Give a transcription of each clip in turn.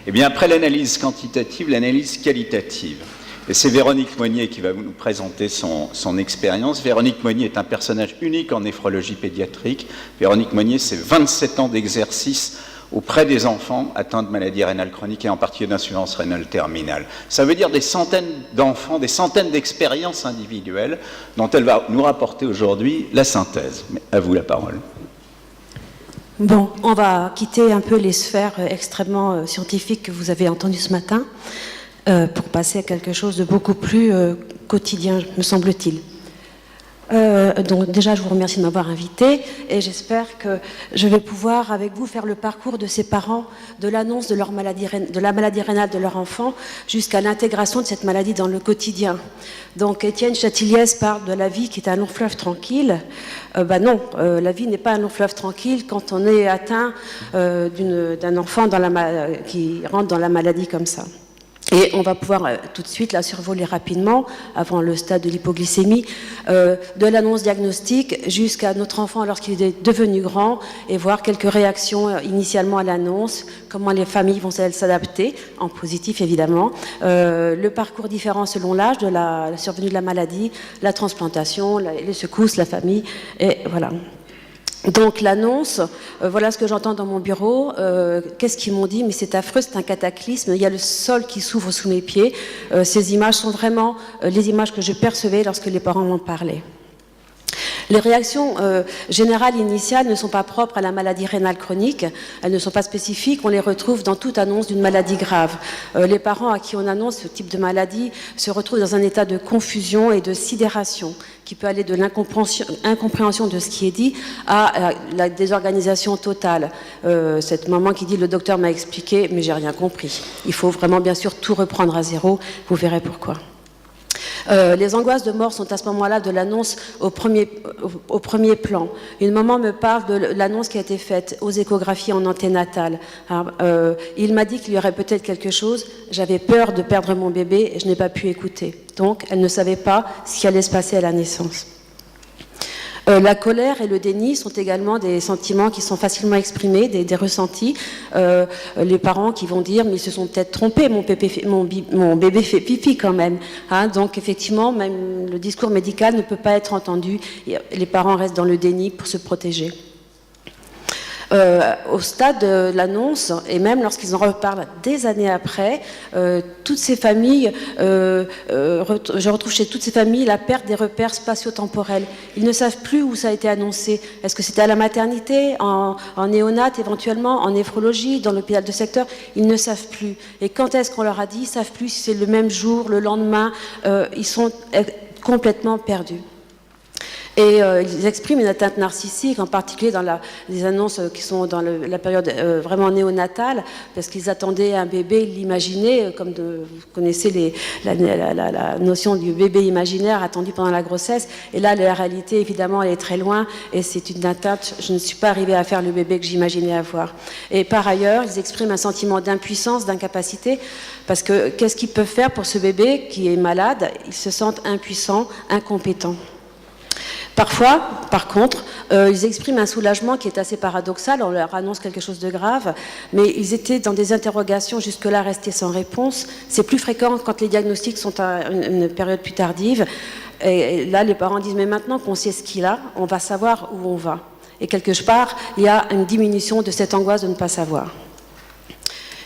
Eh bien, après l'analyse quantitative, l'analyse qualitative. Et c'est Véronique Monnier qui va nous présenter son expérience. Véronique Monnier est un personnage unique en néphrologie pédiatrique. Véronique Monnier, c'est 27 ans d'exercice auprès des enfants atteints de maladies rénales chroniques et en particulier d'insuffisance rénale terminale. Ça veut dire des centaines d'enfants, des centaines d'expériences individuelles dont elle va nous rapporter aujourd'hui la synthèse. Mais à vous la parole. Bon, on va quitter un peu les sphères extrêmement scientifiques que vous avez entendues ce matin pour passer à quelque chose de beaucoup plus quotidien, me semble-t-il. Donc déjà, je vous remercie de m'avoir invité et j'espère que je vais pouvoir, avec vous, faire le parcours de ces parents de l'annonce de la maladie rénale de leur enfant jusqu'à l'intégration de cette maladie dans le quotidien. Donc Étienne Chatiliez parle de la vie qui est un long fleuve tranquille. Non, la vie n'est pas un long fleuve tranquille quand on est atteint d'un enfant qui rentre dans la maladie comme ça. Et on va pouvoir tout de suite la survoler rapidement, avant le stade de l'hypoglycémie, de l'annonce diagnostique jusqu'à notre enfant lorsqu'il est devenu grand, et voir quelques réactions initialement à l'annonce, comment les familles vont s'adapter, en positif évidemment, le parcours différent selon l'âge de la survenue de la maladie, la transplantation, les secousses, la famille, et voilà. Donc l'annonce, voilà ce que j'entends dans mon bureau. Qu'est-ce qu'ils m'ont dit? Mais c'est affreux, c'est un cataclysme. Il y a le sol qui s'ouvre sous mes pieds. Ces images sont vraiment les images que je percevais lorsque les parents m'en parlaient. Les réactions générales initiales ne sont pas propres à la maladie rénale chronique, elles ne sont pas spécifiques, on les retrouve dans toute annonce d'une maladie grave. Les parents à qui on annonce ce type de maladie se retrouvent dans un état de confusion et de sidération qui peut aller de l'incompréhension de ce qui est dit à la désorganisation totale. Cette maman qui dit « le docteur m'a expliqué, mais j'ai rien compris ». Il faut vraiment bien sûr tout reprendre à zéro, vous verrez pourquoi. Les angoisses de mort sont à ce moment-là de l'annonce au premier plan. Une maman me parle de l'annonce qui a été faite aux échographies en anténatale. Il m'a dit qu'il y aurait peut-être quelque chose. J'avais peur de perdre mon bébé et je n'ai pas pu écouter. Donc, elle ne savait pas ce qui allait se passer à la naissance. La colère et le déni sont également des sentiments qui sont facilement exprimés, des ressentis. Les parents qui vont dire « mais ils se sont peut-être trompés, mon bébé fait pipi quand même hein ». Donc effectivement, même le discours médical ne peut pas être entendu. Les parents restent dans le déni pour se protéger. Au stade de l'annonce, et même lorsqu'ils en reparlent des années après, toutes ces familles, je retrouve chez toutes ces familles la perte des repères spatio-temporels. Ils ne savent plus où ça a été annoncé. Est-ce que c'était à la maternité, en néonat éventuellement, en néphrologie, dans l'hôpital de secteur? Ils ne savent plus. Et quand est-ce qu'on leur a dit? Ils ne savent plus si c'est le même jour, le lendemain. Ils sont complètement perdus. Et ils expriment une atteinte narcissique, en particulier dans les annonces qui sont dans la période vraiment néonatale, parce qu'ils attendaient un bébé, ils l'imaginaient, comme vous connaissez la notion du bébé imaginaire attendu pendant la grossesse. Et là, la réalité, évidemment, elle est très loin, et c'est une atteinte. Je ne suis pas arrivée à faire le bébé que j'imaginais avoir. Et par ailleurs, ils expriment un sentiment d'impuissance, d'incapacité, parce que qu'est-ce qu'ils peuvent faire pour ce bébé qui est malade? Ils se sentent impuissants, incompétents. Parfois, par contre, ils expriment un soulagement qui est assez paradoxal, on leur annonce quelque chose de grave, mais ils étaient dans des interrogations jusque-là restées sans réponse. C'est plus fréquent quand les diagnostics sont à une période plus tardive. Et là, les parents disent « mais maintenant qu'on sait ce qu'il a, on va savoir où on va ». Et quelque part, il y a une diminution de cette angoisse de ne pas savoir.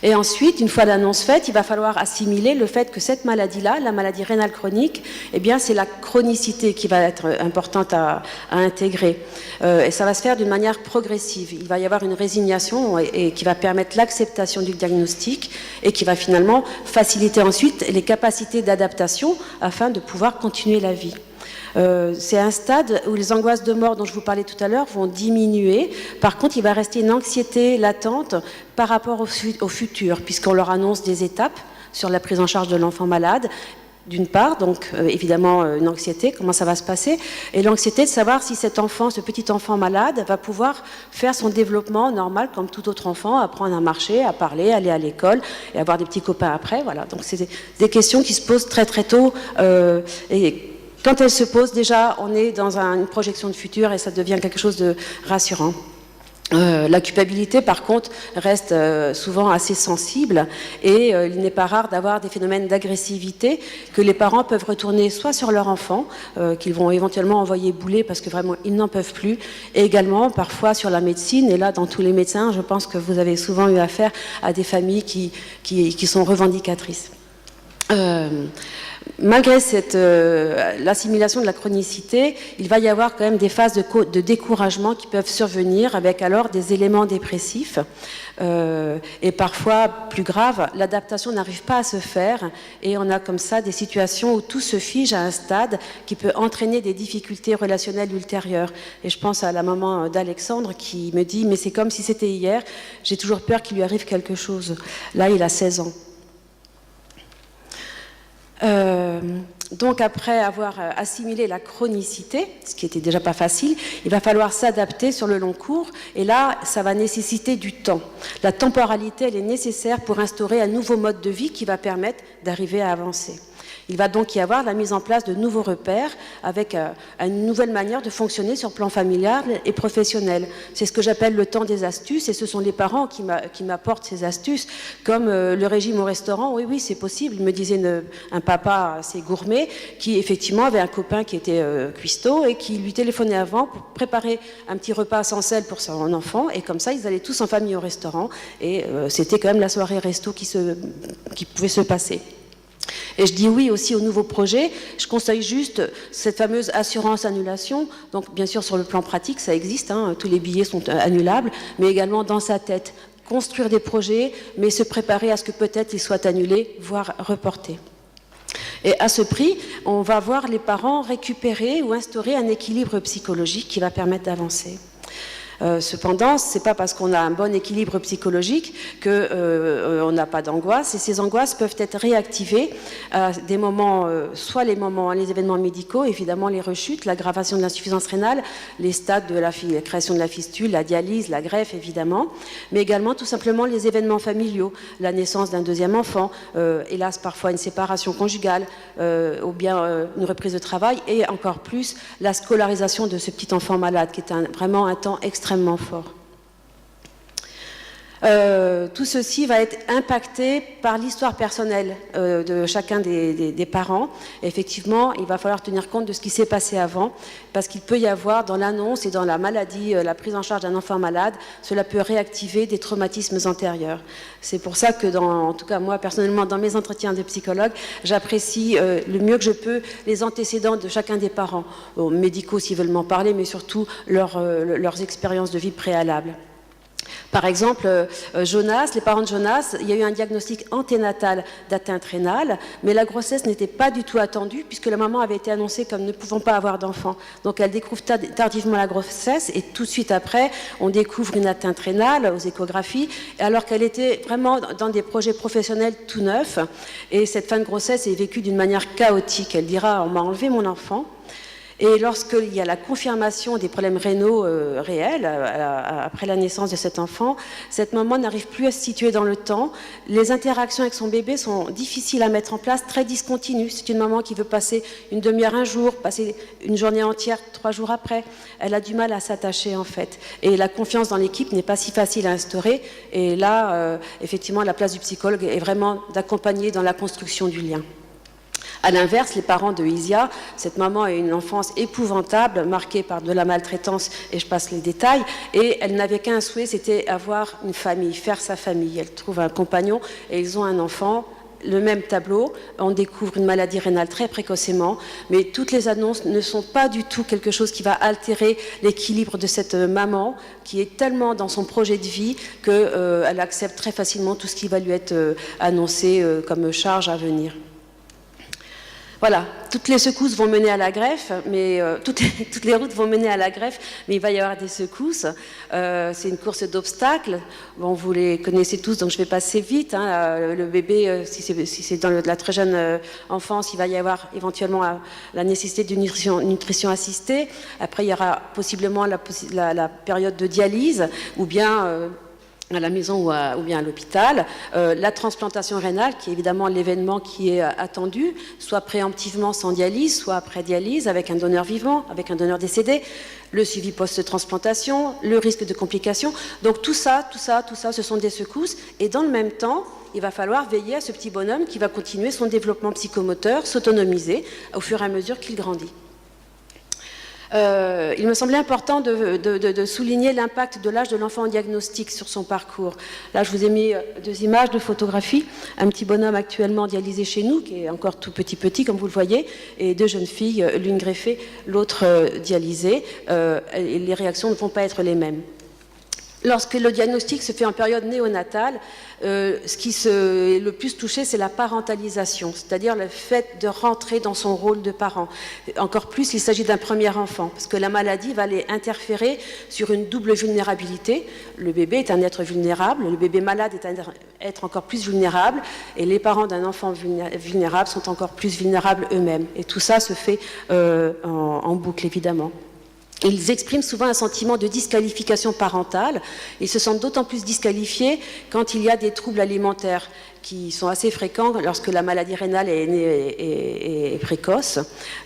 Et ensuite, une fois l'annonce faite, il va falloir assimiler le fait que cette maladie-là, la maladie rénale chronique, eh bien, c'est la chronicité qui va être importante à intégrer. Et ça va se faire d'une manière progressive. Il va y avoir une résignation et qui va permettre l'acceptation du diagnostic et qui va finalement faciliter ensuite les capacités d'adaptation afin de pouvoir continuer la vie. C'est un stade où les angoisses de mort dont je vous parlais tout à l'heure vont diminuer. Par contre, il va rester une anxiété latente par rapport au futur, puisqu'on leur annonce des étapes sur la prise en charge de l'enfant malade. D'une part, donc évidemment une anxiété, comment ça va se passer, et l'anxiété de savoir si cet enfant, ce petit enfant malade, va pouvoir faire son développement normal comme tout autre enfant, apprendre à marcher, à parler, aller à l'école et avoir des petits copains après. Voilà. Donc c'est des questions qui se posent très très tôt et quand elles se posent, déjà, on est dans une projection de futur et ça devient quelque chose de rassurant. La culpabilité, par contre, reste souvent assez sensible et il n'est pas rare d'avoir des phénomènes d'agressivité que les parents peuvent retourner soit sur leur enfant, qu'ils vont éventuellement envoyer bouler parce que vraiment ils n'en peuvent plus, et également parfois sur la médecine. Et là, dans tous les médecins, je pense que vous avez souvent eu affaire à des familles qui sont revendicatrices. Malgré l'assimilation de la chronicité, il va y avoir quand même des phases de découragement qui peuvent survenir avec alors des éléments dépressifs et parfois, plus grave, l'adaptation n'arrive pas à se faire et on a comme ça des situations où tout se fige à un stade qui peut entraîner des difficultés relationnelles ultérieures. Et je pense à la maman d'Alexandre qui me dit « mais c'est comme si c'était hier, j'ai toujours peur qu'il lui arrive quelque chose ». Là, il a 16 ans. Donc après avoir assimilé la chronicité, ce qui était déjà pas facile, il va falloir s'adapter sur le long cours et là ça va nécessiter du temps. La temporalité elle est nécessaire pour instaurer un nouveau mode de vie qui va permettre d'arriver à avancer. Il va donc y avoir la mise en place de nouveaux repères avec une nouvelle manière de fonctionner sur le plan familial et professionnel. C'est ce que j'appelle le temps des astuces et ce sont les parents qui m'apportent ces astuces comme le régime au restaurant. Oui, c'est possible, me disait un papa assez gourmet qui effectivement avait un copain qui était cuistot et qui lui téléphonait avant pour préparer un petit repas sans sel pour son enfant et comme ça ils allaient tous en famille au restaurant et c'était quand même la soirée resto qui pouvait se passer. Et je dis oui aussi aux nouveaux projets. Je conseille juste cette fameuse assurance annulation. Donc bien sûr sur le plan pratique ça existe, hein, tous les billets sont annulables, mais également dans sa tête. Construire des projets, mais se préparer à ce que peut-être ils soient annulés, voire reportés. Et à ce prix, on va voir les parents récupérer ou instaurer un équilibre psychologique qui va permettre d'avancer. Cependant, ce n'est pas parce qu'on a un bon équilibre psychologique qu'on n'a pas d'angoisse et ces angoisses peuvent être réactivées à des moments, soit les événements médicaux, évidemment les rechutes, l'aggravation de l'insuffisance rénale, les stades de la création de la fistule, la dialyse, la greffe évidemment, mais également tout simplement les événements familiaux, la naissance d'un deuxième enfant, hélas parfois une séparation conjugale ou bien une reprise de travail et encore plus la scolarisation de ce petit enfant malade qui est vraiment un temps extrêmement fort. Tout ceci va être impacté par l'histoire personnelle de chacun des parents. Et effectivement, il va falloir tenir compte de ce qui s'est passé avant, parce qu'il peut y avoir dans l'annonce et dans la maladie, la prise en charge d'un enfant malade, cela peut réactiver des traumatismes antérieurs. C'est pour ça que, en tout cas moi personnellement, dans mes entretiens de psychologue, j'apprécie le mieux que je peux les antécédents de chacun des parents, médicaux s'ils veulent m'en parler, mais surtout leurs expériences de vie préalables. Par exemple, Jonas, les parents de Jonas, il y a eu un diagnostic anténatal d'atteinte rénale, mais la grossesse n'était pas du tout attendue puisque la maman avait été annoncée comme ne pouvant pas avoir d'enfant. Donc elle découvre tardivement la grossesse et tout de suite après, on découvre une atteinte rénale aux échographies alors qu'elle était vraiment dans des projets professionnels tout neufs et cette fin de grossesse est vécue d'une manière chaotique. Elle dira « on m'a enlevé mon enfant ». Et lorsqu'il y a la confirmation des problèmes rénaux réels après la naissance de cet enfant, cette maman n'arrive plus à se situer dans le temps. Les interactions avec son bébé sont difficiles à mettre en place, très discontinues. C'est une maman qui veut passer une demi-heure un jour, passer une journée entière 3 jours après. Elle a du mal à s'attacher en fait. Et la confiance dans l'équipe n'est pas si facile à instaurer. Et là, effectivement, la place du psychologue est vraiment d'accompagner dans la construction du lien. A l'inverse, les parents de Isia, cette maman a eu une enfance épouvantable, marquée par de la maltraitance, et je passe les détails, et elle n'avait qu'un souhait, c'était avoir une famille, faire sa famille. Elle trouve un compagnon, et ils ont un enfant, le même tableau, on découvre une maladie rénale très précocement, mais toutes les annonces ne sont pas du tout quelque chose qui va altérer l'équilibre de cette maman, qui est tellement dans son projet de vie qu'elle accepte très facilement tout ce qui va lui être annoncé comme charge à venir. Voilà, toutes les secousses vont mener à la greffe, mais toutes les routes vont mener à la greffe, mais il va y avoir des secousses. C'est une course d'obstacles. Bon, vous les connaissez tous, donc je vais passer vite. Hein. Le bébé, si c'est dans la très jeune enfance, il va y avoir éventuellement la nécessité d'une nutrition assistée. Après, il y aura possiblement la période de dialyse, ou bien à la maison ou bien à l'hôpital. La transplantation rénale, qui est évidemment l'événement qui est attendu, soit préemptivement sans dialyse, soit après dialyse, avec un donneur vivant, avec un donneur décédé, le suivi post-transplantation, le risque de complications. Donc tout ça, ce sont des secousses. Et dans le même temps, il va falloir veiller à ce petit bonhomme qui va continuer son développement psychomoteur, s'autonomiser au fur et à mesure qu'il grandit. Il me semblait important de souligner l'impact de l'âge de l'enfant en diagnostic sur son parcours. Là, je vous ai mis 2 images de photographie. Un petit bonhomme actuellement dialysé chez nous, qui est encore tout petit, comme vous le voyez, et 2 jeunes filles, l'une greffée, l'autre dialysée. Et les réactions ne vont pas être les mêmes. Lorsque le diagnostic se fait en période néonatale, ce qui est le plus touché, c'est la parentalisation, c'est-à-dire le fait de rentrer dans son rôle de parent. Encore plus, il s'agit d'un premier enfant, parce que la maladie va aller interférer sur une double vulnérabilité. Le bébé est un être vulnérable, le bébé malade est un être encore plus vulnérable, et les parents d'un enfant vulnérable sont encore plus vulnérables eux-mêmes. Et tout ça se fait en boucle, évidemment. Ils expriment souvent un sentiment de disqualification parentale. Ils se sentent d'autant plus disqualifiés quand il y a des troubles alimentaires qui sont assez fréquents lorsque la maladie rénale est précoce.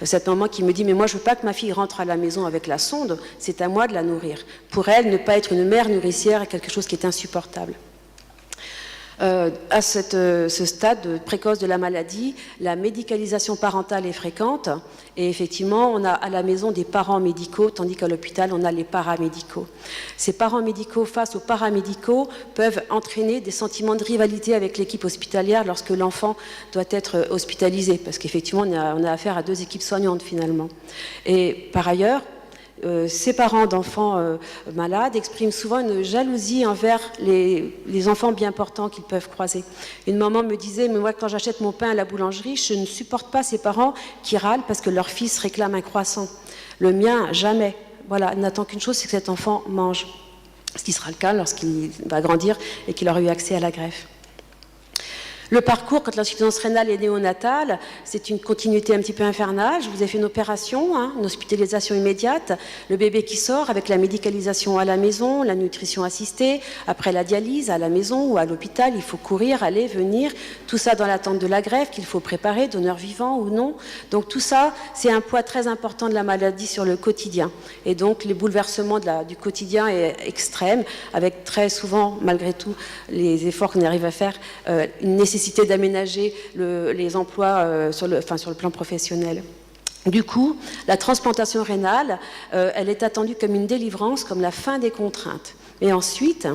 Cette maman qui me dit « mais moi je ne veux pas que ma fille rentre à la maison avec la sonde, c'est à moi de la nourrir ». Pour elle, ne pas être une mère nourricière est quelque chose qui est insupportable. À ce stade précoce de la maladie, la médicalisation parentale est fréquente et effectivement, on a à la maison des parents médicaux, tandis qu'à l'hôpital, on a les paramédicaux. Ces parents médicaux face aux paramédicaux peuvent entraîner des sentiments de rivalité avec l'équipe hospitalière lorsque l'enfant doit être hospitalisé, parce qu'effectivement, on a affaire à 2 équipes soignantes finalement. Et par ailleurs, ces parents d'enfants malades expriment souvent une jalousie envers les enfants bien portants qu'ils peuvent croiser. Une maman me disait « mais moi quand j'achète mon pain à la boulangerie, je ne supporte pas ces parents qui râlent parce que leur fils réclame un croissant. Le mien, jamais. Voilà, il n'attend qu'une chose, c'est que cet enfant mange. » Ce qui sera le cas lorsqu'il va grandir et qu'il aura eu accès à la greffe. Le parcours, quand l'insuffisance rénale est néonatale, c'est une continuité un petit peu infernale. Je vous ai fait une opération, une hospitalisation immédiate, le bébé qui sort avec la médicalisation à la maison, la nutrition assistée, après la dialyse à la maison ou à l'hôpital, il faut courir, aller, venir, tout ça dans l'attente de la greffe qu'il faut préparer, donneur vivant ou non. Donc tout ça, c'est un poids très important de la maladie sur le quotidien. Et donc les bouleversements du quotidien est extrême, avec très souvent, malgré tout, les efforts qu'on arrive à faire, une nécessité d'aménager les emplois sur le plan professionnel. Du coup, la transplantation rénale, elle est attendue comme une délivrance, comme la fin des contraintes. Et ensuite,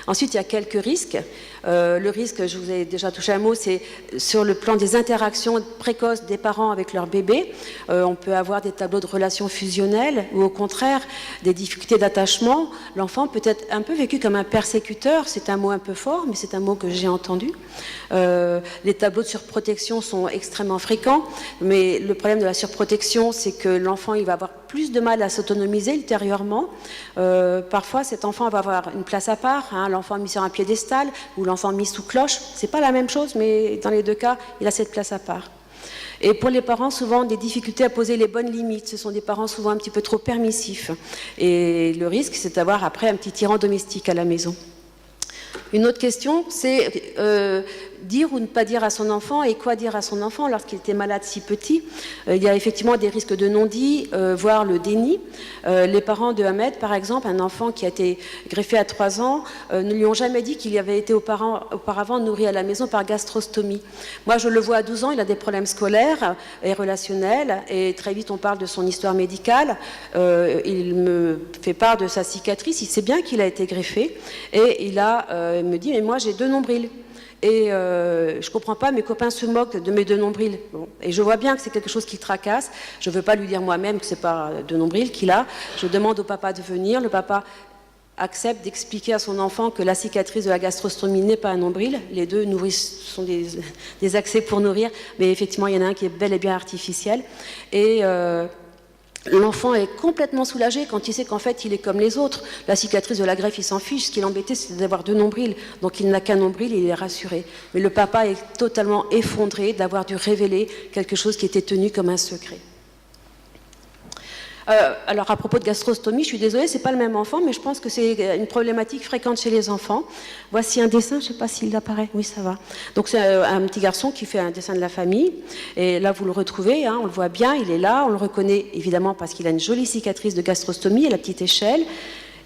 il y a quelques risques. Le risque, je vous ai déjà touché un mot, c'est sur le plan des interactions précoces des parents avec leur bébé. On peut avoir des tableaux de relations fusionnelles ou au contraire des difficultés d'attachement. L'enfant peut être un peu vécu comme un persécuteur. C'est un mot un peu fort, mais c'est un mot que j'ai entendu. Les tableaux de surprotection sont extrêmement fréquents, mais le problème de la surprotection, c'est que l'enfant il va avoir plus de mal à s'autonomiser ultérieurement. Parfois, cet enfant va avoir une place à part, l'enfant mis sur un piédestal ou l'enfant mis sous cloche. C'est pas la même chose, mais dans les 2 cas, il a cette place à part. Et pour les parents, souvent, des difficultés à poser les bonnes limites. Ce sont des parents souvent un petit peu trop permissifs. Et le risque, c'est d'avoir après un petit tyran domestique à la maison. Une autre question, c'est dire ou ne pas dire à son enfant et quoi dire à son enfant lorsqu'il était malade si petit. Il y a effectivement des risques de non-dit, voire le déni. Les parents de Ahmed, par exemple, un enfant qui a été greffé à 3 ans, ne lui ont jamais dit qu'il avait été auparavant nourri à la maison par gastrostomie. Moi, je le vois à 12 ans, il a des problèmes scolaires et relationnels, et très vite on parle de son histoire médicale. Il me fait part de sa cicatrice, il sait bien qu'il a été greffé, et il me dit « mais moi j'ai 2 nombrils ». Et je ne comprends pas, mes copains se moquent de mes 2 nombrils. Bon. Et je vois bien que c'est quelque chose qui tracasse. Je ne veux pas lui dire moi-même que ce n'est pas 2 nombrils qu'il a. Je demande au papa de venir. Le papa accepte d'expliquer à son enfant que la cicatrice de la gastrostomie n'est pas un nombril. Les 2 sont des accès pour nourrir. Mais effectivement, il y en a un qui est bel et bien artificiel. Et l'enfant est complètement soulagé quand il sait qu'en fait il est comme les autres. La cicatrice de la greffe, il s'en fiche. Ce qui l'embêtait, c'était d'avoir 2 nombrils. Donc il n'a qu'un nombril et il est rassuré. Mais le papa est totalement effondré d'avoir dû révéler quelque chose qui était tenu comme un secret. Alors à propos de gastrostomie, je suis désolée, c'est pas le même enfant, mais je pense que c'est une problématique fréquente chez les enfants. Voici un dessin, je ne sais pas s'il apparaît. Oui, ça va. Donc c'est un petit garçon qui fait un dessin de la famille. Et là, vous le retrouvez, hein, on le voit bien, il est là, on le reconnaît évidemment parce qu'il a une jolie cicatrice de gastrostomie à la petite échelle.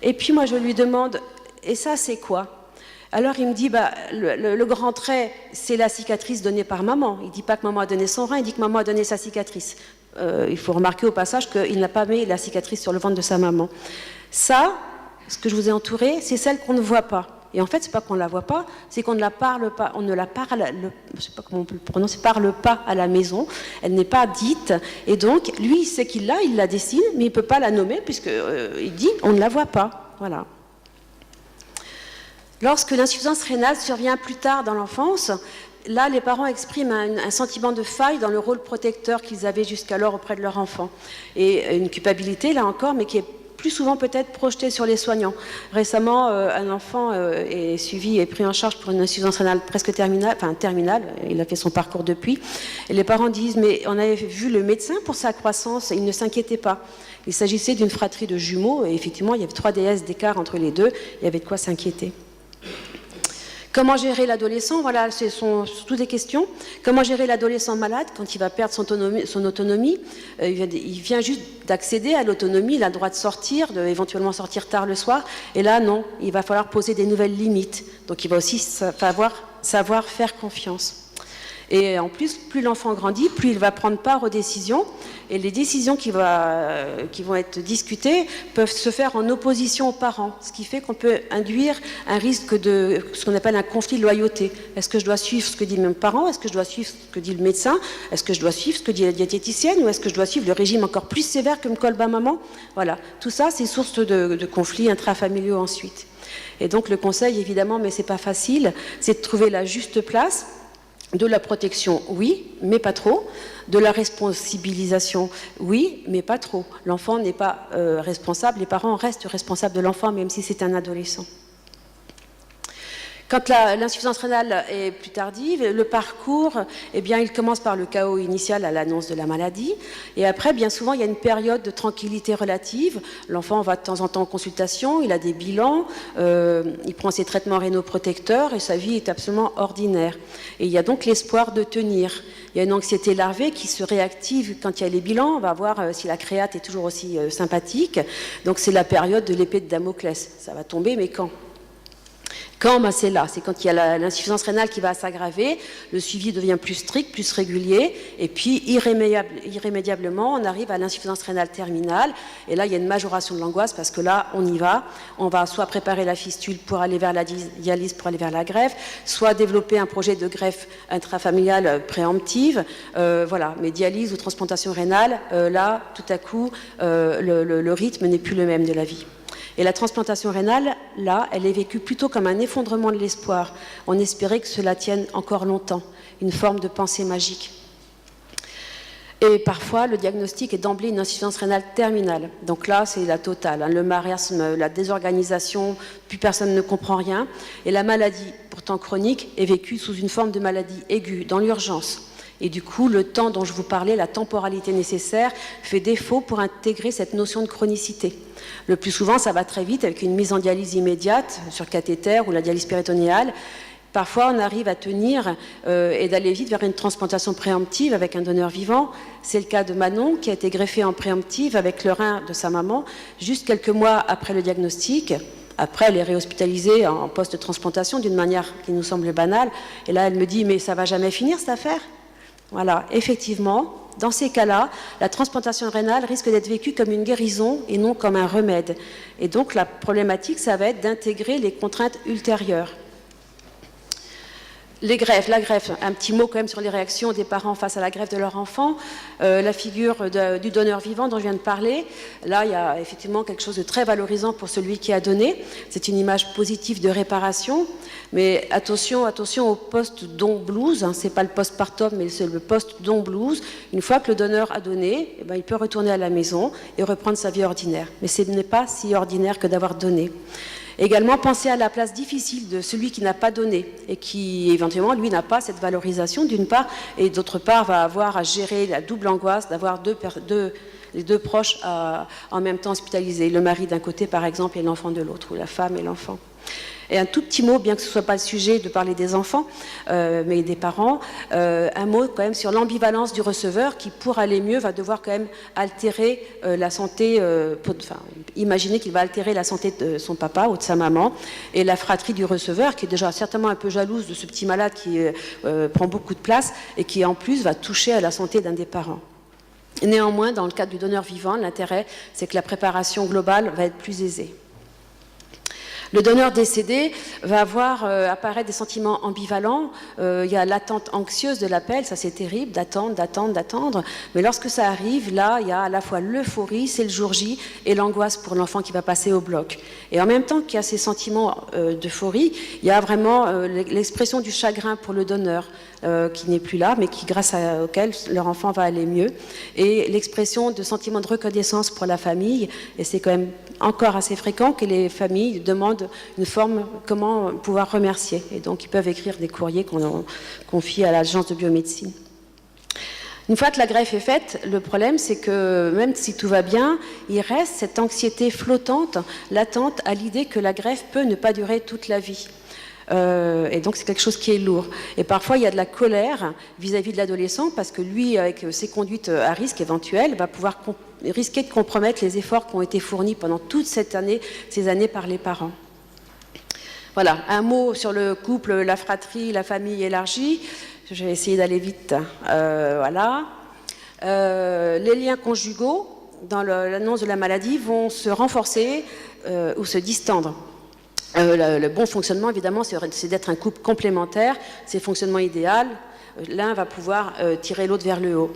Et puis moi, je lui demande, et ça, c'est quoi ? Alors il me dit, le grand trait, c'est la cicatrice donnée par maman. Il ne dit pas que maman a donné son rein, il dit que maman a donné sa cicatrice. Il faut remarquer au passage qu'il n'a pas mis la cicatrice sur le ventre de sa maman. Ça, ce que je vous ai entouré, c'est celle qu'on ne voit pas. Et en fait, c'est pas qu'on ne la voit pas, c'est qu'on ne la parle pas. On ne la parle, je sais pas comment on peut le prononcer, parle pas à la maison. Elle n'est pas dite. Et donc, lui, il sait qu'il l'a, il la dessine, mais il ne peut pas la nommer puisqu'il dit on ne la voit pas. Voilà. Lorsque l'insuffisance rénale survient plus tard dans l'enfance, là, les parents expriment un sentiment de faille dans le rôle protecteur qu'ils avaient jusqu'alors auprès de leur enfant. Et une culpabilité, là encore, mais qui est plus souvent peut-être projetée sur les soignants. Récemment, un enfant est suivi et pris en charge pour une insuffisance rénale presque terminale, il a fait son parcours depuis. Et les parents disent, mais on avait vu le médecin pour sa croissance, et il ne s'inquiétait pas. Il s'agissait d'une fratrie de jumeaux, et effectivement, il y avait 3 DS d'écart entre les deux, il y avait de quoi s'inquiéter. Comment gérer l'adolescent? Voilà, ce sont toutes des questions. Comment gérer l'adolescent malade quand il va perdre son autonomie? Il vient juste d'accéder à l'autonomie, il a le droit de sortir, éventuellement sortir tard le soir. Et là, non, il va falloir poser des nouvelles limites. Donc il va aussi savoir faire confiance. Et en plus, plus l'enfant grandit, plus il va prendre part aux décisions. Et les décisions qui vont être discutées peuvent se faire en opposition aux parents, ce qui fait qu'on peut induire un risque de ce qu'on appelle un conflit de loyauté. Est-ce que je dois suivre ce que dit mes parents? Est-ce que je dois suivre ce que dit le médecin? Est-ce que je dois suivre ce que dit la diététicienne? Ou est-ce que je dois suivre le régime encore plus sévère que me colle ma maman? Voilà, tout ça, c'est source de conflits intrafamiliaux ensuite. Et donc le conseil, évidemment, mais c'est pas facile, c'est de trouver la juste place. De la protection, oui, mais pas trop. De la responsabilisation, oui, mais pas trop. L'enfant n'est pas responsable, les parents restent responsables de l'enfant, même si c'est un adolescent. Quand l'insuffisance rénale est plus tardive, le parcours, eh bien, il commence par le chaos initial à l'annonce de la maladie. Et après, bien souvent, il y a une période de tranquillité relative. L'enfant va de temps en temps en consultation, il a des bilans, il prend ses traitements rénaux protecteurs et sa vie est absolument ordinaire. Et il y a donc l'espoir de tenir. Il y a une anxiété larvée qui se réactive quand il y a les bilans. On va voir si la créate est toujours aussi sympathique. Donc c'est la période de l'épée de Damoclès. Ça va tomber, mais quand ? Quand c'est là, c'est quand il y a l'insuffisance rénale qui va s'aggraver, le suivi devient plus strict, plus régulier, et puis irrémédiablement, on arrive à l'insuffisance rénale terminale, et là il y a une majoration de l'angoisse, parce que là on y va, on va soit préparer la fistule pour aller vers la dialyse, pour aller vers la greffe, soit développer un projet de greffe intrafamiliale préemptive, voilà, mais dialyse ou transplantation rénale, là tout à coup le rythme n'est plus le même de la vie. Et la transplantation rénale, là, elle est vécue plutôt comme un effondrement de l'espoir. On espérait que cela tienne encore longtemps, une forme de pensée magique. Et parfois, le diagnostic est d'emblée une insuffisance rénale terminale. Donc là, c'est la totale, hein, le marasme, la désorganisation, plus personne ne comprend rien. Et la maladie, pourtant chronique, est vécue sous une forme de maladie aiguë, dans l'urgence. Et du coup, le temps dont je vous parlais, la temporalité nécessaire, fait défaut pour intégrer cette notion de chronicité. Le plus souvent, ça va très vite avec une mise en dialyse immédiate sur cathéter ou la dialyse péritonéale. Parfois, on arrive à tenir et d'aller vite vers une transplantation préemptive avec un donneur vivant. C'est le cas de Manon, qui a été greffée en préemptive avec le rein de sa maman, juste quelques mois après le diagnostic. Après, elle est réhospitalisée en post-transplantation d'une manière qui nous semble banale. Et là, elle me dit, mais ça va jamais finir cette affaire ? Voilà, effectivement, dans ces cas-là, la transplantation rénale risque d'être vécue comme une guérison et non comme un remède. Et donc la problématique, ça va être d'intégrer les contraintes ultérieures. Les greffes, la greffe, un petit mot quand même sur les réactions des parents face à la greffe de leur enfant. La figure du donneur vivant dont je viens de parler, là il y a effectivement quelque chose de très valorisant pour celui qui a donné. C'est une image positive de réparation, mais attention au post-don blues, hein, c'est pas le post-partum mais c'est le post-don blues. Une fois que le donneur a donné, eh ben, il peut retourner à la maison et reprendre sa vie ordinaire. Mais ce n'est pas si ordinaire que d'avoir donné. Également, penser à la place difficile de celui qui n'a pas donné et qui, éventuellement, lui, n'a pas cette valorisation, d'une part, et d'autre part, va avoir à gérer la double angoisse d'avoir les deux proches en même temps hospitalisés, le mari d'un côté par exemple et l'enfant de l'autre, ou la femme et l'enfant. Et un tout petit mot, bien que ce ne soit pas le sujet de parler des enfants, mais des parents, un mot quand même sur l'ambivalence du receveur qui, pour aller mieux, va devoir quand même altérer la santé, imaginer qu'il va altérer la santé de son papa ou de sa maman, et la fratrie du receveur qui est déjà certainement un peu jalouse de ce petit malade qui prend beaucoup de place et qui en plus va toucher à la santé d'un des parents. Néanmoins, dans le cadre du donneur vivant, l'intérêt, c'est que la préparation globale va être plus aisée. Le donneur décédé va voir apparaître des sentiments ambivalents. Il y a l'attente anxieuse de l'appel, ça c'est terrible, d'attendre. Mais lorsque ça arrive, là, il y a à la fois l'euphorie, c'est le jour J, et l'angoisse pour l'enfant qui va passer au bloc. Et en même temps qu'il y a ces sentiments d'euphorie, il y a vraiment l'expression du chagrin pour le donneur, qui n'est plus là, mais auquel leur enfant va aller mieux. Et l'expression de sentiments de reconnaissance pour la famille, et c'est quand même encore assez fréquent que les familles demandent une forme, comment pouvoir remercier. Et donc, ils peuvent écrire des courriers qu'on confie à l'agence de biomédecine. Une fois que la greffe est faite, le problème, c'est que même si tout va bien, il reste cette anxiété flottante, latente, à l'idée que la greffe peut ne pas durer toute la vie. Et donc c'est quelque chose qui est lourd. Et parfois il y a de la colère vis-à-vis de l'adolescent parce que lui, avec ses conduites à risque éventuelles, va pouvoir risquer de compromettre les efforts qui ont été fournis pendant toute ces années par les parents. Voilà, un mot sur le couple, la fratrie, la famille élargie. Je vais essayer d'aller vite. Voilà. Les liens conjugaux dans l'annonce de la maladie vont se renforcer ou se distendre. Le bon fonctionnement, évidemment, c'est d'être un couple complémentaire. C'est le fonctionnement idéal. L'un va pouvoir tirer l'autre vers le haut.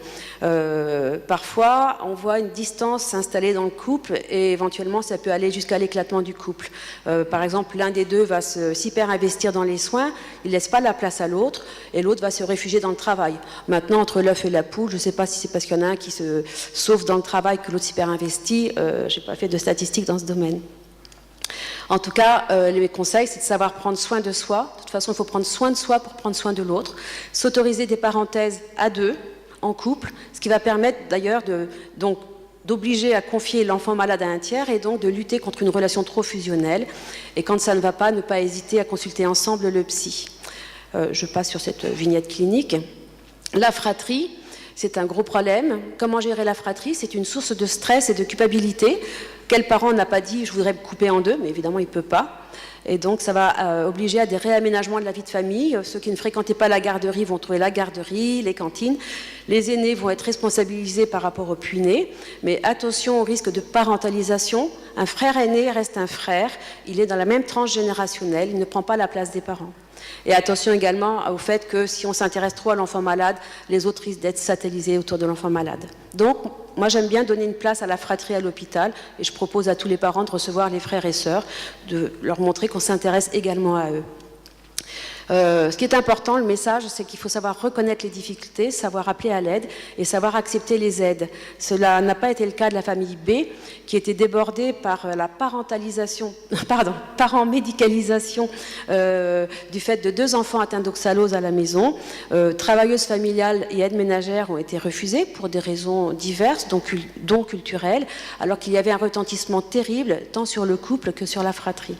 Parfois, on voit une distance s'installer dans le couple et éventuellement, ça peut aller jusqu'à l'éclatement du couple. Par exemple, l'un des deux va s'hyper investir dans les soins, il ne laisse pas la place à l'autre et l'autre va se réfugier dans le travail. Maintenant, entre l'œuf et la poule, je ne sais pas si c'est parce qu'il y en a un qui se sauve dans le travail que l'autre s'hyper investit. Je n'ai pas fait de statistiques dans ce domaine. En tout cas, les conseils, c'est de savoir prendre soin de soi. De toute façon, il faut prendre soin de soi pour prendre soin de l'autre. S'autoriser des parenthèses à deux, en couple, ce qui va permettre d'ailleurs d'obliger à confier l'enfant malade à un tiers et donc de lutter contre une relation trop fusionnelle. Et quand ça ne va pas, ne pas hésiter à consulter ensemble le psy. Je passe sur cette vignette clinique. La fratrie, c'est un gros problème. Comment gérer la fratrie? C'est une source de stress et de culpabilité. Quel parent n'a pas dit « je voudrais me couper en deux », mais évidemment il ne peut pas. Et donc ça va obliger à des réaménagements de la vie de famille. Ceux qui ne fréquentaient pas la garderie vont trouver la garderie, les cantines. Les aînés vont être responsabilisés par rapport aux puînés. Mais attention au risque de parentalisation. Un frère aîné reste un frère. Il est dans la même tranche générationnelle. Il ne prend pas la place des parents. Et attention également au fait que si on s'intéresse trop à l'enfant malade, les autres risquent d'être satellisés autour de l'enfant malade. Donc, moi j'aime bien donner une place à la fratrie à l'hôpital et je propose à tous les parents de recevoir les frères et sœurs, de leur montrer qu'on s'intéresse également à eux. Ce qui est important, le message, c'est qu'il faut savoir reconnaître les difficultés, savoir appeler à l'aide et savoir accepter les aides. Cela n'a pas été le cas de la famille B, qui était débordée par la paramédicalisation du fait de 2 enfants atteints d'oxalose à la maison. Travailleuses familiales et aides ménagères ont été refusées pour des raisons diverses, dont culturelles, alors qu'il y avait un retentissement terrible tant sur le couple que sur la fratrie.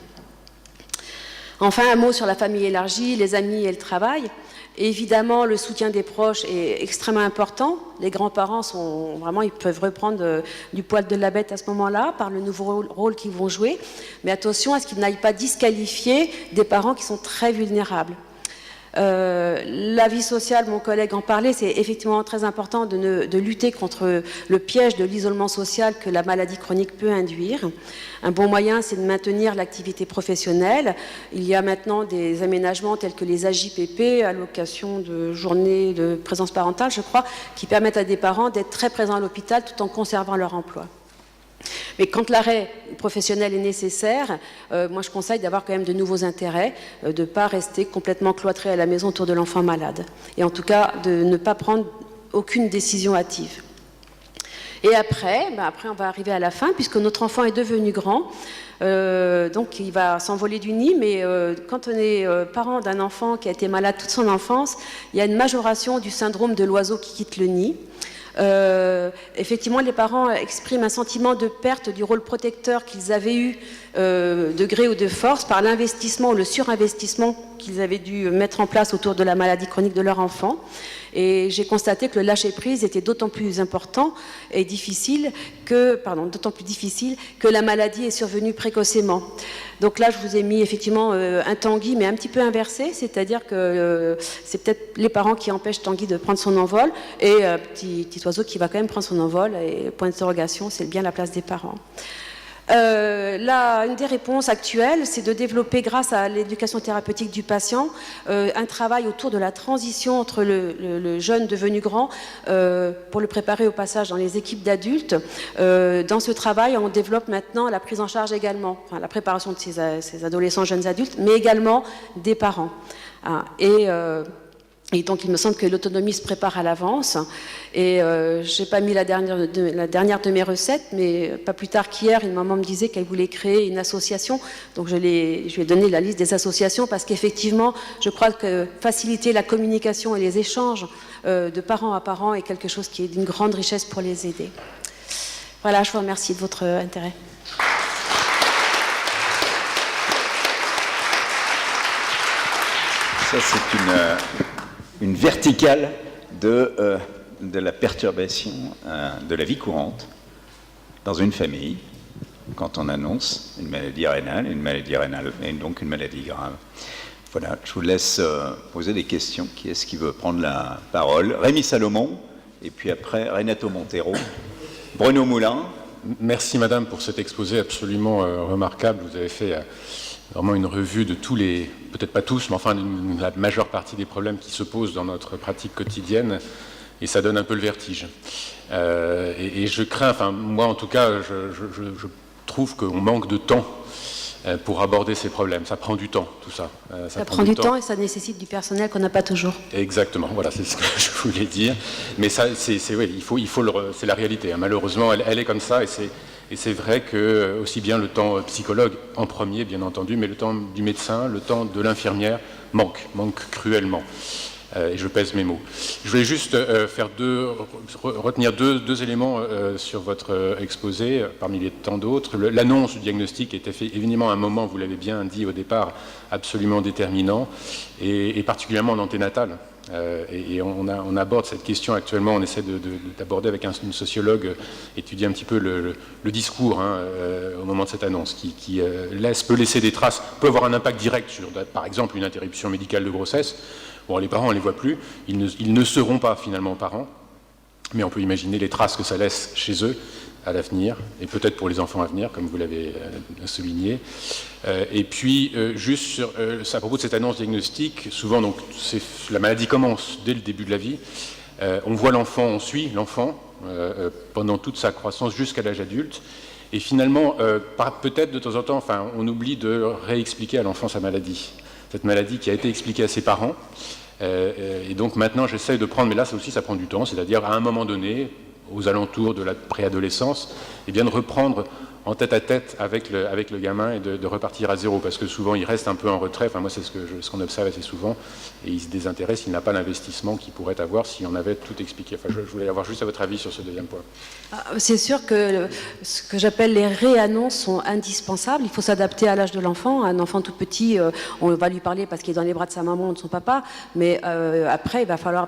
Enfin, un mot sur la famille élargie, les amis et le travail. Évidemment, le soutien des proches est extrêmement important. Les grands-parents ils peuvent reprendre du poil de la bête à ce moment-là par le nouveau rôle qu'ils vont jouer. Mais attention à ce qu'ils n'aillent pas disqualifier des parents qui sont très vulnérables. La vie sociale, mon collègue en parlait, c'est effectivement très important de lutter contre le piège de l'isolement social que la maladie chronique peut induire. Un bon moyen, c'est de maintenir l'activité professionnelle. Il y a maintenant des aménagements tels que les AJPP, allocations de journée de présence parentale, je crois, qui permettent à des parents d'être très présents à l'hôpital tout en conservant leur emploi. Mais quand l'arrêt professionnel est nécessaire, moi je conseille d'avoir quand même de nouveaux intérêts, de ne pas rester complètement cloîtré à la maison autour de l'enfant malade. Et en tout cas, de ne pas prendre aucune décision hâtive. Et après, on va arriver à la fin, puisque notre enfant est devenu grand. Donc il va s'envoler du nid, mais quand on est parent d'un enfant qui a été malade toute son enfance, il y a une majoration du syndrome de l'oiseau qui quitte le nid. Effectivement, les parents expriment un sentiment de perte du rôle protecteur qu'ils avaient eu de gré ou de force par l'investissement ou le surinvestissement qu'ils avaient dû mettre en place autour de la maladie chronique de leur enfant. Et j'ai constaté que le lâcher-prise était d'autant plus important et d'autant plus difficile que la maladie est survenue précocement. Donc là, je vous ai mis effectivement un Tanguy, mais un petit peu inversé, c'est-à-dire que c'est peut-être les parents qui empêchent Tanguy de prendre son envol, et un petit oiseau qui va quand même prendre son envol, et point d'interrogation, c'est bien la place des parents. Une des réponses actuelles, c'est de développer, grâce à l'éducation thérapeutique du patient, un travail autour de la transition entre le jeune devenu grand pour le préparer au passage dans les équipes d'adultes. Dans ce travail, on développe maintenant la prise en charge également, enfin, la préparation de ces adolescents, jeunes adultes, mais également des parents. Et donc, il me semble que l'autonomie se prépare à l'avance. Et je n'ai pas mis la dernière de mes recettes, mais pas plus tard qu'hier, une maman me disait qu'elle voulait créer une association. Donc, je lui ai donné la liste des associations parce qu'effectivement, je crois que faciliter la communication et les échanges de parents à parents est quelque chose qui est d'une grande richesse pour les aider. Voilà, je vous remercie de votre intérêt. Ça, c'est une verticale de la perturbation de la vie courante dans une famille quand on annonce une maladie rénale et donc une maladie grave. Voilà, je vous laisse poser des questions. Qui est-ce qui veut prendre la parole? Rémi Salomon, et puis après Renato Montero, Bruno Moulin. Merci Madame pour cet exposé absolument remarquable. Vous avez fait vraiment une revue de tous les, peut-être pas tous, mais enfin la majeure partie des problèmes qui se posent dans notre pratique quotidienne, et ça donne un peu le vertige. Et je crains, enfin moi en tout cas, je trouve qu'on manque de temps pour aborder ces problèmes. Ça prend du temps, tout ça. Ça prend du temps et ça nécessite du personnel qu'on n'a pas toujours. Exactement, voilà, c'est ce que je voulais dire. Mais ça, c'est la réalité. Hein. Malheureusement, elle est comme ça, et c'est vrai que aussi bien le temps psychologue en premier, bien entendu, mais le temps du médecin, le temps de l'infirmière manque cruellement. Et je pèse mes mots. Je voulais juste retenir deux éléments sur votre exposé, parmi les tant d'autres. L'annonce du diagnostic était évidemment un moment, vous l'avez bien dit au départ, absolument déterminant, et particulièrement en anténatal. Et on aborde cette question actuellement, on essaie d'aborder avec une sociologue, étudier un petit peu le discours au moment de cette annonce, qui peut laisser des traces, peut avoir un impact direct sur, par exemple, une interruption médicale de grossesse. Bon, les parents, on ne les voit plus, ils ne seront pas finalement parents, mais on peut imaginer les traces que ça laisse chez eux à l'avenir, et peut-être pour les enfants à venir, comme vous l'avez souligné. Et puis, juste à propos de cette annonce diagnostique, souvent, donc, la maladie commence dès le début de la vie. On voit l'enfant, on suit l'enfant pendant toute sa croissance jusqu'à l'âge adulte. Et finalement, peut-être de temps en temps, enfin, on oublie de réexpliquer à l'enfant sa maladie. Cette maladie qui a été expliquée à ses parents. Et donc maintenant, j'essaie de prendre, mais là, ça aussi, ça prend du temps, c'est-à-dire à un moment donné, aux alentours de la préadolescence, et bien de reprendre en tête-à-tête avec le gamin et de repartir à zéro, parce que souvent il reste un peu en retrait, enfin moi c'est ce qu'on observe assez souvent, et il se désintéresse, il n'a pas l'investissement qu'il pourrait avoir si on avait tout expliqué. Enfin je voulais avoir juste votre avis sur ce deuxième point. C'est sûr que ce que j'appelle les réannonces sont indispensables, il faut s'adapter à l'âge de l'enfant. Un enfant tout petit, on va lui parler parce qu'il est dans les bras de sa maman ou de son papa, mais après il va falloir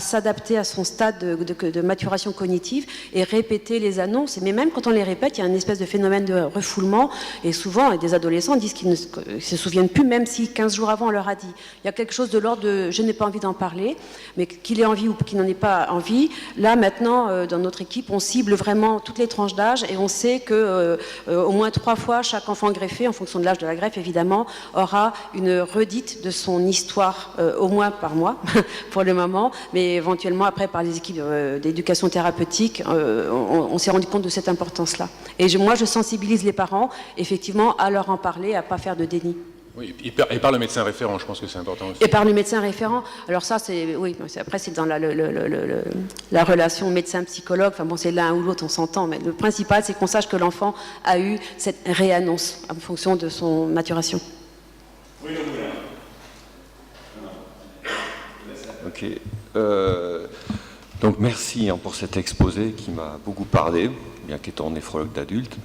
s'adapter à son stade de maturation cognitive et répéter les annonces. Mais même quand on les répète, il y a une espèce de phénomène de refoulement, et souvent des adolescents disent qu'ils ne se souviennent plus, même si 15 jours avant on leur a dit. Il y a quelque chose de l'ordre de « je n'ai pas envie d'en parler », mais qu'il ait envie ou qu'il n'en ait pas envie. Là maintenant, dans notre équipe, on cible vraiment toutes les tranches d'âge, et on sait que au moins 3 fois, chaque enfant greffé, en fonction de l'âge de la greffe évidemment, aura une redite de son histoire, au moins par mois pour le moment, mais éventuellement après par les équipes d'éducation thérapeutique, on s'est rendu compte de cette importance-là. Et moi je sensibilise les parents effectivement à leur en parler, à ne pas faire de déni. Oui, et par le médecin référent, je pense que c'est important aussi. Et par le médecin référent, alors ça c'est, oui, après c'est dans la relation médecin-psychologue, enfin bon c'est l'un ou l'autre, on s'entend, mais le principal c'est qu'on sache que l'enfant a eu cette réannonce en fonction de son maturation. Oui, ok. Donc merci pour cet exposé qui m'a beaucoup parlé, bien qu'étant néphrologue d'adulte.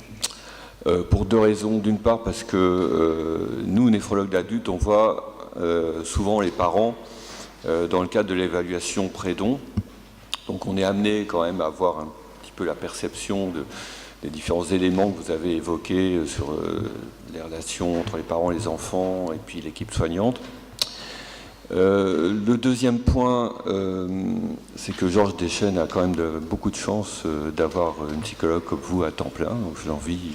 Pour deux raisons. D'une part parce que nous, néphrologues d'adultes, on voit souvent les parents dans le cadre de l'évaluation pré-don. Donc on est amené quand même à avoir un petit peu la perception des différents éléments que vous avez évoqués sur les relations entre les parents et les enfants et puis l'équipe soignante. Le deuxième point, c'est que Georges Deschênes a quand même beaucoup de chance d'avoir une psychologue comme vous à temps plein. Donc je l'envie.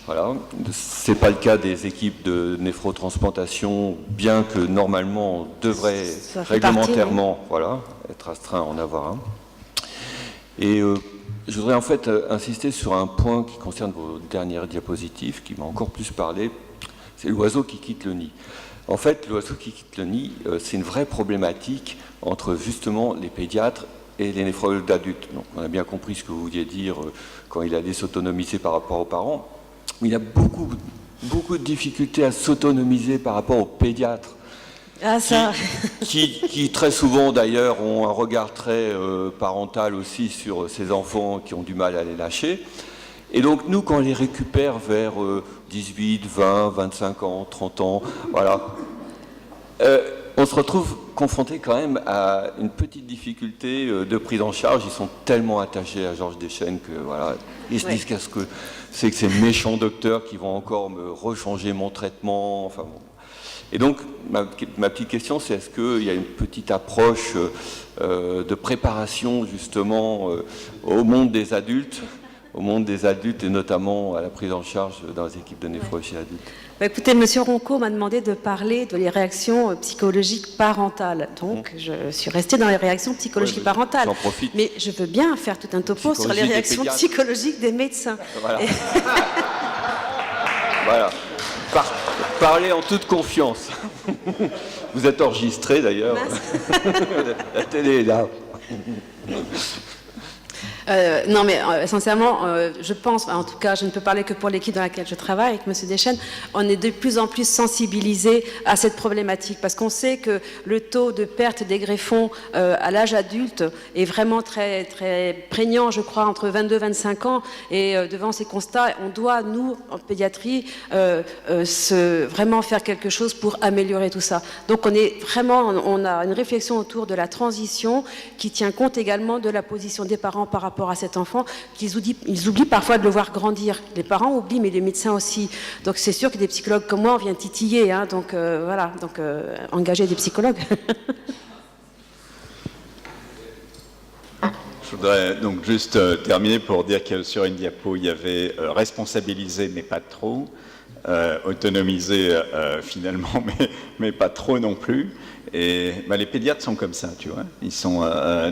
Voilà. C'est pas le cas des équipes de néphrotransplantation, bien que normalement on devrait réglementairement être astreint à en avoir un. Et je voudrais en fait insister sur un point qui concerne vos dernières diapositives, qui m'a encore plus parlé, c'est l'oiseau qui quitte le nid. En fait, l'oiseau qui quitte le nid, c'est une vraie problématique entre justement les pédiatres et les néphrologues d'adultes. Donc, on a bien compris ce que vous vouliez dire quand il allait s'autonomiser par rapport aux parents. Mais il y a beaucoup de difficultés à s'autonomiser par rapport aux pédiatres. Ah, ça. Qui très souvent d'ailleurs ont un regard très parental aussi sur ces enfants qui ont du mal à les lâcher. Et donc nous, quand on les récupère vers 18, 20, 25 ans, 30 ans, voilà, on se retrouve confronté quand même à une petite difficulté de prise en charge. Ils sont tellement attachés à Georges Deschênes que voilà, ils se disent qu'est-ce que c'est que ces méchants docteurs qui vont encore me rechanger mon traitement, enfin bon. Et donc, ma petite question, c'est est-ce qu'il y a une petite approche de préparation justement au monde des adultes et notamment à la prise en charge dans les équipes de néphrologie adultes? Écoutez, M. Ronco m'a demandé de parler de les réactions psychologiques parentales. Donc, je suis restée dans les réactions psychologiques parentales. J'en profite. Mais je veux bien faire tout un topo sur les réactions psychologiques des médecins. Voilà. Voilà. Parlez en toute confiance. Vous êtes enregistré d'ailleurs. La télé est là. Non, mais sincèrement, je pense, en tout cas, je ne peux parler que pour l'équipe dans laquelle je travaille, avec M. Deschênes, on est de plus en plus sensibilisés à cette problématique, parce qu'on sait que le taux de perte des greffons à l'âge adulte est vraiment très, très prégnant, je crois, entre 22 et 25 ans, et devant ces constats, on doit, nous, en pédiatrie, vraiment faire quelque chose pour améliorer tout ça. Donc on a une réflexion autour de la transition qui tient compte également de la position des parents par rapport à cet enfant, ils oublient parfois de le voir grandir. Les parents oublient, mais les médecins aussi. Donc c'est sûr que des psychologues comme moi, on vient titiller. Hein, donc voilà, engager des psychologues. Je voudrais donc juste terminer pour dire que sur une diapo, il y avait responsabiliser, mais pas trop, autonomiser finalement, mais pas trop non plus. Et les pédiatres sont comme ça, tu vois. Ils sont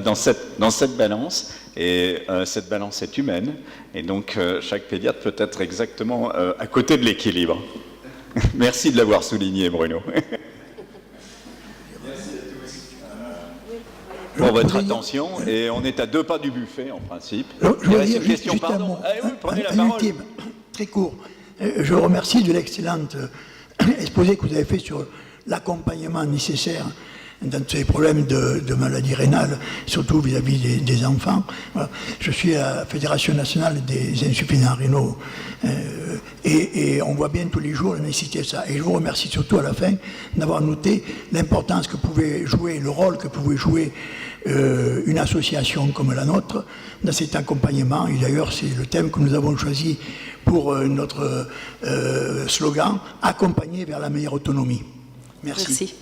dans cette balance, et cette balance est humaine. Et donc, chaque pédiatre peut être exactement à côté de l'équilibre. Merci de l'avoir souligné, Bruno. Pour votre attention, et on est à 2 pas du buffet, en principe. Je voudrais dire juste un ultime, très court. Je vous remercie de l'excellent exposé que vous avez fait sur l'accompagnement nécessaire dans ces problèmes de maladies rénales, surtout vis-à-vis des enfants. Voilà. Je suis à la Fédération nationale des insuffisants rénaux et on voit bien tous les jours la nécessité de ça. Et je vous remercie surtout à la fin d'avoir noté l'importance que pouvait jouer, le rôle que pouvait jouer une association comme la nôtre dans cet accompagnement. Et d'ailleurs, c'est le thème que nous avons choisi pour notre slogan « Accompagner vers la meilleure autonomie ». Merci.